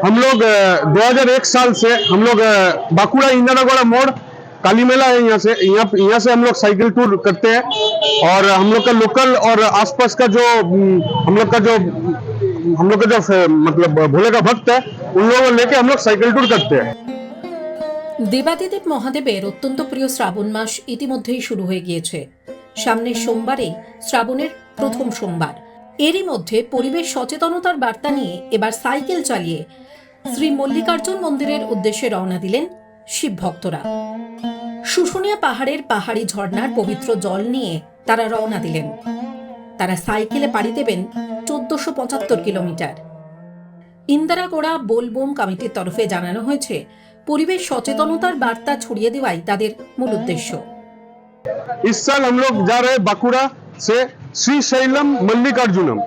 हम लोग 2001 साल से हम लोग बांकुड़ा इंदिरागोड़ा मोड़ काली मेला है, यहाँ से हम लोग साइकिल टूर करते हैं। और हम लोग का लोकल और आसपास का जो हम लोग का जो मतलब भोले का भक्त है, उन लोगों को लेके हम लोग साइकिल टूर करते हैं। দেবাদিদেব মহাদেবের অত্যন্ত প্রিয় শ্রাবণ মাস ইতিমধ্যেই শুরু হয়ে গিয়েছে। সামনের সোমবারেই শ্রাবণের প্রথম সোমবার। এরই মধ্যে পরিবেশ সচেতনতার বার্তা নিয়ে এবার সাইকেল চালিয়ে শ্রী মল্লিকার্জুন মন্দিরের উদ্দেশ্যে রওনা দিলেন শিব ভক্তরা। শুশুনিয়া পাহাড়ের পাহাড়ি ঝর্ণার পবিত্র জল নিয়ে তারা রওনা দিলেন। তারা সাইকেলে পাড়ি দেবেন 1475 কিলোমিটার। ইন্দারাগোড়া বোলবোম কমিটির তরফে জানানো হয়েছে, পরিবেশ সচেতনতার বার্তা ছড়িয়ে দেওয়াই তাদের মূল উদ্দেশ্য। इस साल हम लोग जा रहे हैं बांकुड़ा से श्रीशैलम मल्लिकार्जुनम।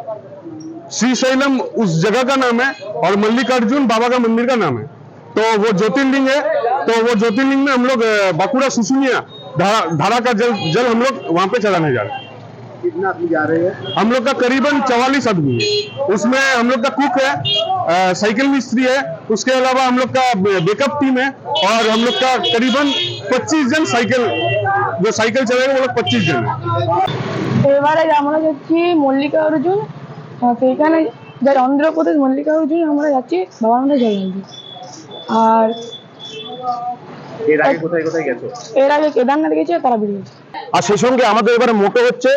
श्रीशैलम उस जगह का नाम है और मल्लिकार्जुन बाबा का मंदिर का नाम है। तो वो ज्योतिर्लिंग है। तो वो ज्योतिर्लिंग में हम लोग बांकुड़ा सुसुनिया धारा का जल हम लोग वहां पे चलाने जा रहे हैं। कितना आदमी जा रहे हैं? हम लोग का करीबन 44 आदमी है। उसमें हम लोग का कुक है, साइकिल मिस्त्री है, उसके अलावा हम लोग का बैकअप टीम है और हम लोग का करीबन 25 जन जो साइकिल चलेगा वो लोग 25 जन है। এবারে আমরা যাচ্ছি মল্লিকার্জুন, সেখানে যাই অন্ধ্রপ্রদেশ মল্লিকার্জুন আমরা যাচ্ছি বাবার মধ্যে জল ঢালতে। আর এর আগে কোথায় কোথায় গেছো? এর আগে কেদারনাথ গেছে, তারা বেরিয়েছে। আর সেই সঙ্গে আমাদের এবারে মোটো হচ্ছে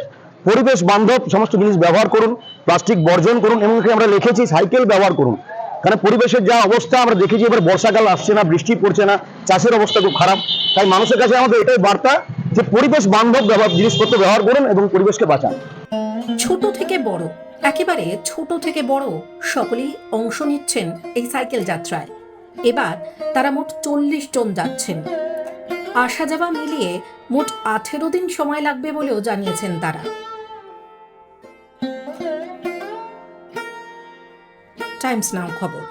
পরিবেশ বান্ধব সমস্ত জিনিস ব্যবহার করুন, প্লাস্টিক বর্জন করুন, এমনকি আমরা লিখেছি সাইকেল ব্যবহার করুন। কারণ পরিবেশের যা অবস্থা আমরা দেখেছি, এবার বর্ষাকাল আসছে না, বৃষ্টি পড়ছে না, চাষের অবস্থা খুব খারাপ। তাই মানুষের কাছে আমাদের এটাই বার্তা যে পরিবেশ বান্ধব জিনিসপত্র ব্যবহার করুন এবং পরিবেশকে বাঁচান। ছোট থেকে বড়, একেবারে ছোট থেকে বড় সকলেই অংশ নিচ্ছেন এই সাইকেল যাত্রায়। এবার তারা মোট 40 জন যাচ্ছেন। আসা যাওয়া মিলিয়ে মোট 18 দিন সময় লাগবে বলেও জানিয়েছেন তারা। টাইমস নাও খবর।